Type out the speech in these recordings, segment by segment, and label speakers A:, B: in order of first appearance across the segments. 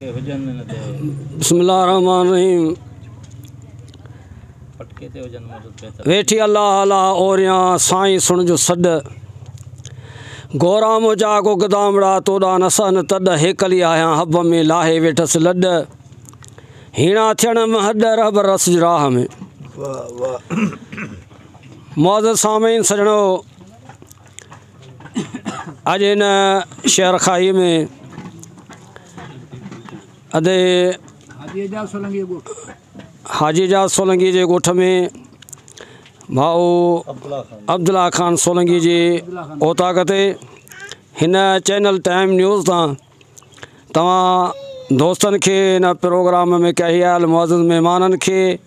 A: बिस्मिल्लाहिर्रहमानिर्रहीम। वेठी अल्लाह अल्लाह और यहाँ साईं सुन जो सॾ गोरा मुजा को गदामड़ा तोड़ा नसन तड हेकली आया हब में लाहे वेठस लड हीणा थियण में हड रब रस राह में। मौज सामीन सजणो, अज इन शहर खाई में अदे हाजी एजाज सोलंकी जे गोठ में भाऊ अब्दुल्ला खान सोलंकी जी ओताक ते हिन चैनल टाइम न्यूज़ तां तव्हां दोस्तन के इन प्रोग्राम में कही आयल मुअज़्ज़िज़ मेहमानन के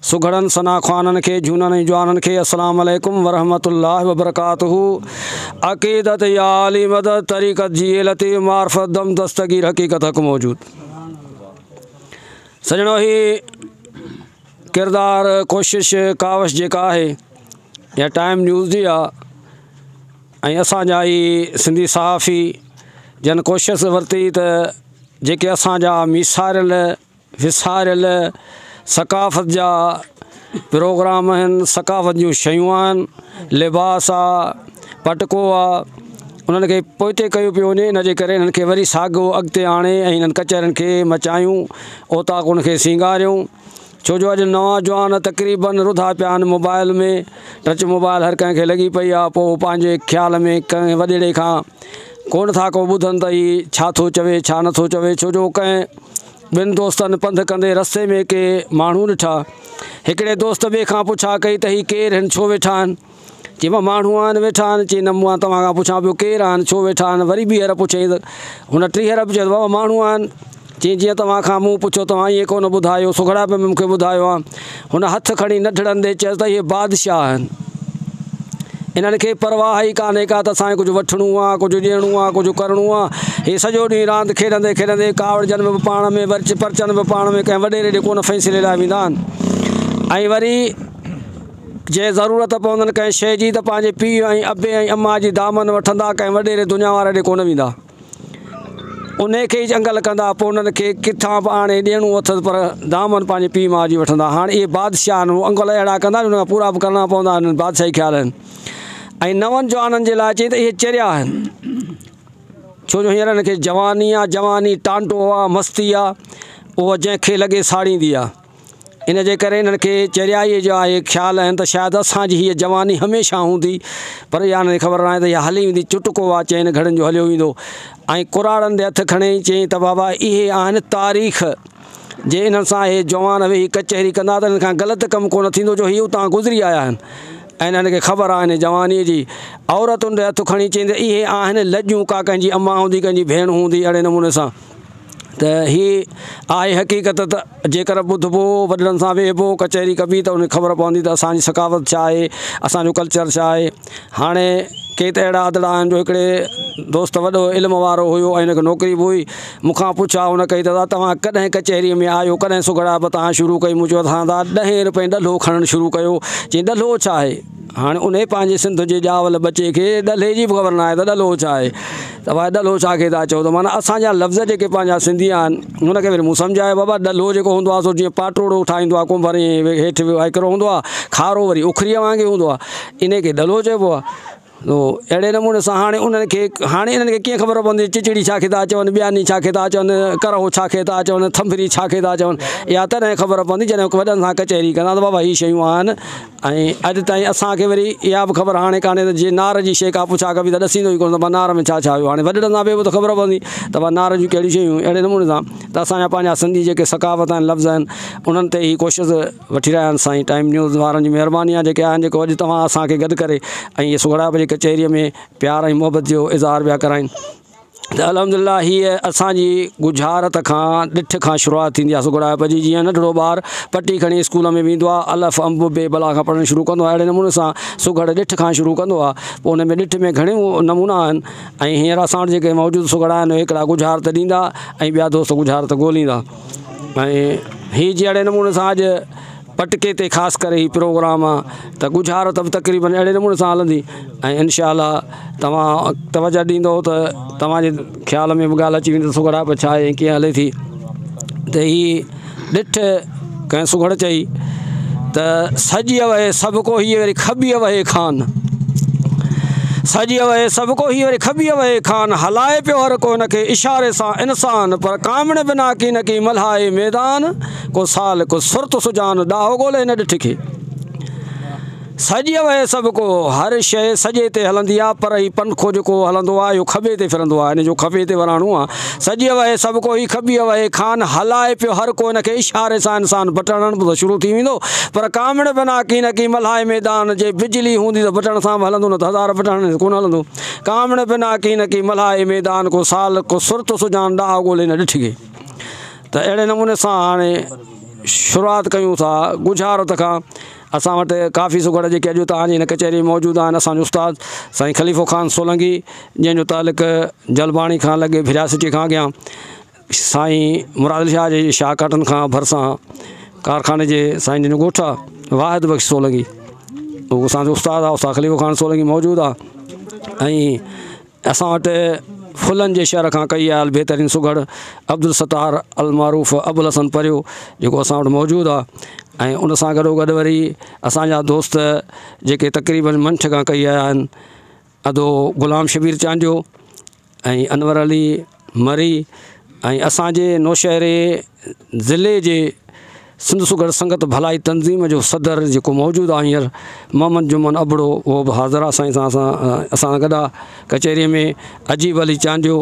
A: सुघड़न सना ख़्वानन के झूनन जवानन के अस्सलाम वालेकुम वरहमतुल्लाहि वबरकातुहू। अक़ीदत या अली मदद तरीक़त जी लती मार्फत दम दस्तगीर हकीकत हक मौजूद। सजणो ही किरदार कोशिश कावश जेका है या टाइम न्यूज़ जी आहे असांजा ही सिंधी सहाफ़ी जन कोशिश वरती त जेके असांजा मिसारियल विसारियल सकाफ़त जा प्रोग्राम आहिनि, सकाफ़त जूं शयूं आहिनि, लिबास आहे, पटको आहे, उन्हनि खे पोइते कयो पियो वञे। इन जे करे इन्हनि खे वरी साॻियो अॻिते आणे ऐं इन्हनि कचहरियुनि खे मचायूं, ओताक उनखे सींगारियूं। छो जो अॼु नवां जवान तक़रीबन रुधा पिया आहिनि मोबाइल में, टच मोबाइल हर कंहिंखे लॻी पई आहे। पोइ पंहिंजे ख़्याल में कंहिं वॾेरे खां कोन था को ॿुधनि त हीउ छा थो चवे छा नथो चवे। छो जो कंहिं ॿिनि दोस्तनि पंधु कंदे रस्ते में के माण्हू ॾिठा, हिकिड़े दोस्त ॿिए खां पुछा कई त हीउ केरु आहिनि, छो वेठा आहिनि? चई मां माण्हू आहिनि वेठा आहिनि। चई न मूं तव्हां खां पुछां पियो केरु आहिनि, छो वेठा आहिनि? वरी ॿीहर पुछई त हुन टीहर बि चयो बाबा माण्हू आहिनि। चई जीअं तव्हां खां मूं पुछो तव्हां ईअं कोन ॿुधायो, सुघड़ा पे में मूंखे ॿुधायो आहे। हुन हथु खणी नढड़ंदे चयसि त इहे बादशाह आहिनि, इन्हनि खे परवाह ई कान्हे का त असांखे कुझु वठिणो आहे, कुझु ॾियणो आहे, कुझु करिणो आहे। हीअ सॼो ॾींहुं रांदि खेॾंदे खेॾंदे कावड़जनि में बि पाण में परचनि बि पाण में कंहिं वॾेरे ॾे कोन फ़ैसिले लाइ वेंदा आहिनि। ऐं वरी जे ज़रूरत पवंदनि कंहिं शइ जी त पंहिंजे पीउ ऐं अबे ऐं अम्मा जी दामन वठंदा, कंहिं वॾेरे दुनिया वारे ॾे कोन वेंदा, उन खे ई जंगल कंदा। पोइ उन्हनि खे किथां बि आणे ॾियणो अथसि पर दामन पंहिंजे पीउ माउ जी वठंदा। हाणे इहे बादशाह आहिनि, अंगल अहिड़ा कंदा उन खां पूरा बि करणा पवंदा आहिनि, बादशाही ख़्याल आहिनि। ऐं नवनि जवाननि जे लाइ चई त इहे चरिया आहिनि, छो जो हींअर हिनखे जवानी आहे, जवानी टांटो आहे, मस्ती आहे, उहा जंहिंखे लॻे साड़ींदी आहे। इन जे करे इन्हनि खे चरियाईअ जा इहे ख़्याल आहिनि त शायदि असांजी हीअ जवानी हमेशह हूंदी, पर इहा हिनखे ख़बर न आहे त इहा हली वेंदी। चुटको आहे चइनि घड़ियुनि जो हलियो वेंदो। ऐं क़ुराननि ते हथु खणी चई त बाबा इहे आहिनि तारीख़, जे इन्हनि सां इहे जवान वेही कचहरी कंदा त इन्हनि खां ग़लति कमु कोन थींदो, जो हीअ उतां गुज़री आया आहिनि ऐं इन्हनि खे ख़बर आहे हिन जवानीअ जी। औरतुनि ते हथु खणी चईंदे इहे आहिनि लॼूं, का कंहिंजी अम्मा हूंदी, कंहिंजी भेण हूंदी, अहिड़े नमूने सां। त हीअ आहे हक़ीक़त त जेकर ॿुधिबो, वॾनि सां वेहिबो, कचहरी कबी त उनखे ख़बर पवंदी त असांजी सकाफ़त छा आहे, असांजो कल्चर छा आहे। हाणे के त अहिड़ा अदड़ा आहिनि जो हिकिड़े दोस्त वॾो इल्मु वारो हुयो ऐं हिनखे नौकिरी बि हुई, मूंखां पुछा हुन कई त दादा तव्हां कॾहिं कचहरीअ में आयो, कॾहिं सुघड़ा बि तव्हां शुरू कई? मूं चयो असां दा 10 रुपए ॾलो खणणु शुरू कयो। चई ॾलो छा आहे? हाणे उन पंहिंजे सिंध जे ॼावल बचे खे ॾले जी बि ख़बर न आहे त ॾलो छा आहे। त भाई ॾलो छा खे था चओ? त माना असांजा लफ़्ज़ जेके पंहिंजा सिंधी आहिनि हुनखे वरी मूं सम्झायो बाबा ॾलो जेको हूंदो आहे सो जीअं पाटोड़ो ठाहींदो आहे, कुंभर हेठि हिकिड़ो हूंदो आहे, खारो वरी उखरीअ वांगुरु हूंदो आहे, इन खे ॾलो चइबो आहे। तो अहिड़े नमूने सां हाणे इन्हनि खे कीअं ख़बर पवंदी चिचड़ी छा खे था चवनि, ॿियानी छा खे था चवनि, करहो छा खे था चवनि, थंभरी छा खे था चवनि? इहा तॾहिं ख़बर पवंदी जॾहिं वॾनि सां कचहरी कंदा त बाबा हीअ शयूं आहिनि। ऐं अॼु ताईं असांखे वरी इहा बि ख़बर हाणे कान्हे त जीअं नार जी शइ का पुछा कबी त ॾसींदो ई कोन त नार में छा छा हुयो। हाणे वॾनि सां वेहबो त ख़बर पवंदी त भाई नार जूं कहिड़ियूं शयूं। अहिड़े नमूने सां त असांजा पंहिंजा सिंधी जेके सकाफ़त आहिनि, लफ़्ज़ आहिनि, उन्हनि ते ई कोशिशि वठी रहिया आहिनि साईं टाइम न्यूज़ वारनि जी महिरबानी आहे जेके आहिनि, जेको अॼु तव्हां असांखे गॾु करे ऐं इहे सुघड़ा जी कचहरीअ में प्यार ऐं मोहबत जो इज़हार पिया कराइनि। त अल्हम्दुलिल्लाह हीअ असांजी गुजारत खां ॾिठ खां शुरूआति थींदी आहे सुघड़ाइप जी। जीअं नंढड़ो ॿारु पटी खणी स्कूल में वेंदो आहे, अलफ़ अंब बे बला खां पढ़णु शुरू कंदो आहे, अहिड़े नमूने सां सुघड़ ॾिठ खां शुरू कंदो आहे। पोइ हुन में ॾिठ में घणियूं नमूना आहिनि ऐं हींअर असां वटि जेके मौजूदु सुघड़ा आहिनि हिकिड़ा गुजारत ॾींदा ऐं ॿिया दोस्त गुजारत ॻोल्हींदा। ऐं हीअ जी अहिड़े नमूने सां अॼु पटके ते ख़ासि करे ही प्रोग्राम आहे त गुजारत बि तक़रीबन अहिड़े नमूने सां हलंदी ऐं इंशाअल्लाह तव्हां तवजह ॾींदो त तव्हांजे ख़्याल में बि ॻाल्हि अची वेंदी सुघड़ा छा आहे कीअं हले थी। त ही ॾिठ कंहिं सुघड़ चई त सॼी वहे सभु को हीअ वरी खॿीअ वहे खान, सॼी वहे सभु को हीअ वरी खॿीअ वहे खान, हलाए पियो हर को हिनखे इशारे सां इंसान, पर कामण बिना की न की मल्हाए मैदान, को साल को सुरत सुजान ॾाहो ॻोल्हे हिन ॾिठ खे। सॼी वहे सभु को हर शइ सॼे ते हलंदी आहे, पर ही पंखो जेको हलंदो आहे इहो खॿे ते फिरंदो आहे, हिन जो खॿे ते वराणो आहे। सॼी वहे सभु को ही खॿीअ वहे खान, हलाए पियो हर को हिनखे इशारे सां इंसान, बटण हणिबो त शुरू थी वेंदो, पर कामण बिना की न की मल्हाए मैदान, जे बिजली हूंदी त बटण सां बि हलंदो, न त हज़ार बटण कोन हलंदो। कामण बिना की न की मल्हाए मैदान, को साल को सुरत सुजान ॾाहो ॻोल्हे हिन ॾिठ खे। त अहिड़े नमूने सां हाणे शुरूआति कयूं था गुजरात खां। असां वटि काफ़ी सुघड़ जेके अॼु तव्हांजी हिन कचहरी में मौजूदु आहिनि, असांजो उस्ताद साईं ख़लीफ़ो ख़ान सोलंकी, जंहिंजो तालुक जलबाणी खां लॻे फिरियासिटी खां अॻियां साईं मुराद शाह जे शाहकाटनि खां भरिसां कारखाने जे साईं जंहिंजो ॻोठु आहे वाहिद बख़्श सोलंकी, उहो असांजो उस्ताद आहे, उस्ताद ख़लीफ़ो ख़ान सोलंकी मौजूदु आहे। ऐं असां वटि फुलनि जे शहर खां कई आयल बहितरीनु सुघड़ अब्दुल सत्तार अल मारूफ़ अबुल हसन परियो जेको असां वटि मौजूदु आहे। ऐं उन सां गॾोगॾु वरी असांजा दोस्त जेके तक़रीबन मंठ खां कई आया आहिनि, अदो ग़ुलाम शबीर चांजो ऐं अनवर अली मरी, ऐं असांजे नौशहरे ज़िले जे सिंध सुघड़ संगत भलाई तंज़ीम जो सदर जेको मौजूदु आहे हींअर मोहम्मद जुमन अबड़ो, उहो बि हाज़िर आहे साईं सां असां सां गॾु आहे कचहरीअ में। अजीब अली चांजो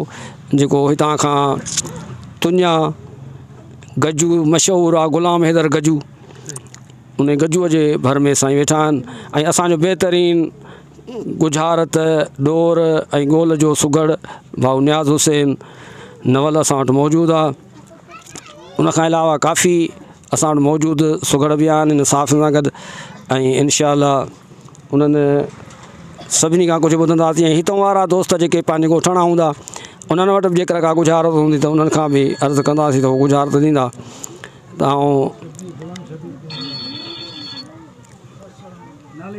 A: जेको हितां खां तुंहिंजा गजू मशहूरु आहे, ग़ुलाम हैदर गजू, उन गजूअ जे भर में साईं वेठा आहिनि। ऐं असांजो बहितरीनु गुजरात डोर ऐं गोल जो सुघड़ भाऊ नियाज़ हुसैन नवल असां वटि मौजूदु आहे। उनखां अलावा काफ़ी असां वटि मौजूदु सुघड़ बि आहिनि इन साफ़ सां गॾु, ऐं इनशा उन्हनि सभिनी खां कुझु ॿुधंदासीं। ऐं हितां वारा दोस्त जेके पंहिंजे ॻोठाणा हूंदा उन्हनि वटि बि जेकर का गुज़ारत हूंदी त उन्हनि खां बि अर्ज़ु कंदासीं त उहो गुज़ारत ॾींदा। त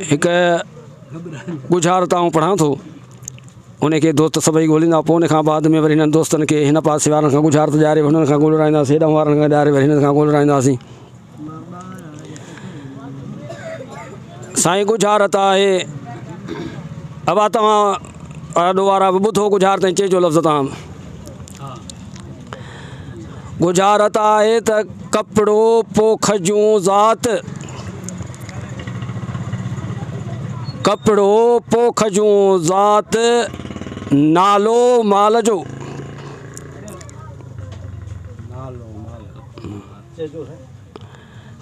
A: हिकु गुज़ारत आऊं पढ़ां थो, उनखे दोस्त सभई ॻोल्हींदा, पोइ उन खां बाद में वरी हिननि दोस्तनि खे हिन पासे वारनि खां गुज़ारत ॾियारे हुननि खां ॻोल्हाईंदासीं, हेॾां वारनि खां ॾियारे वरी हिननि खां ॻोल्हाईंदासीं। साईं गुज़ारत आहे, अब तव्हां ॾाढो वारा बि ॿुधो गुज़ारत ऐं चइजो लफ़्ज़ तव्हां। गुज़ारत आहे त कपिड़ो पोख जूं ज़ात, कपिड़ो पोख जूं ज़ात, नालो माल जो,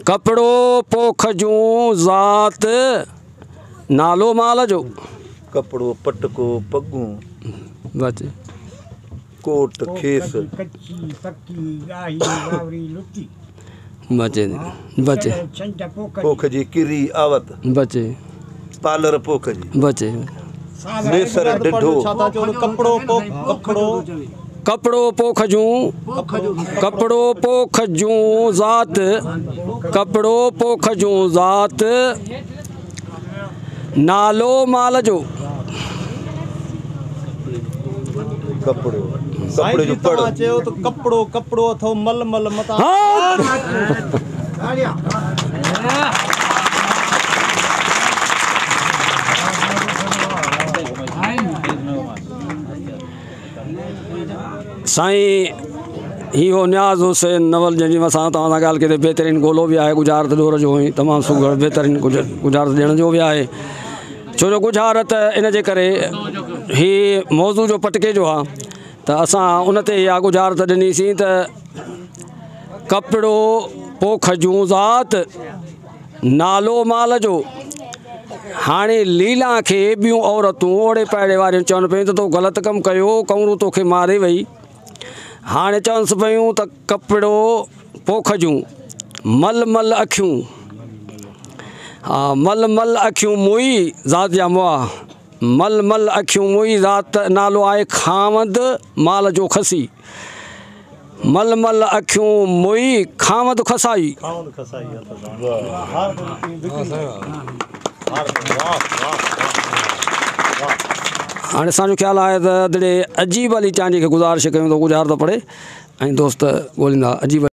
A: कपिड़ो पोख जूं ज़ात, नालो माल जो,
B: कपिड़ो पटको पगूं
A: बचे
B: कोट खेस
A: बचे बचे
B: पोख जी किरी आवत
A: बचे
B: पालर पोख जी
A: बचे
B: नेसर डिढो
C: कपड़ो
A: कपिड़ो पोख जूं, कपिड़ो पोख जूं ज़ात, कपिड़ो पोख जूं ज़ात, नालो माल जो,
B: कपिड़ो कपिड़े जो पढ़
C: चयो तो कपिड़ो कपिड़ो अथो मल मल मता
A: साईं ही हो नियाज़ हुसैन नवल जंहिंजी असां तव्हां सां ॻाल्हि कई बहितरीनु गोलो बि आहे गुज़ारत डोर जो ई तमामु सुघड़ बहितरीनु गुज़ारत ॾियण जो बि आहे। छो जो गुज़ारत इन जे करे ही मौज़ू जो पटके जो आहे त असां उन ते इहा गुज़ारत ॾिनीसीं त कपिड़ो पोख जूं ज़ात, नालो माल जो। हाणे लीला खे ॿियूं औरतूं ओड़े पाड़े वारियूं चवनि पियूं त तो ग़लति कमु कयो, कौरूं तोखे मारे वई। हाणे चवनि पियूं त कपिड़ो पोख जूं, मल मल अखियूं, हा मल मल अखियूं मुई ज़ात जा मुआ, मल मल अखियूं मुई ज़ात नालो आहे खामद माल जो खसी, मल मल अखियूं मुई खामद खसाई। हाणे असांजो ख़्यालु आहे त अदिड़े अजीब अली चांजी खे गुज़ारिश कयूं त गुज़ारत पढ़े ऐं दोस्त ॻोल्हींदा। अजीब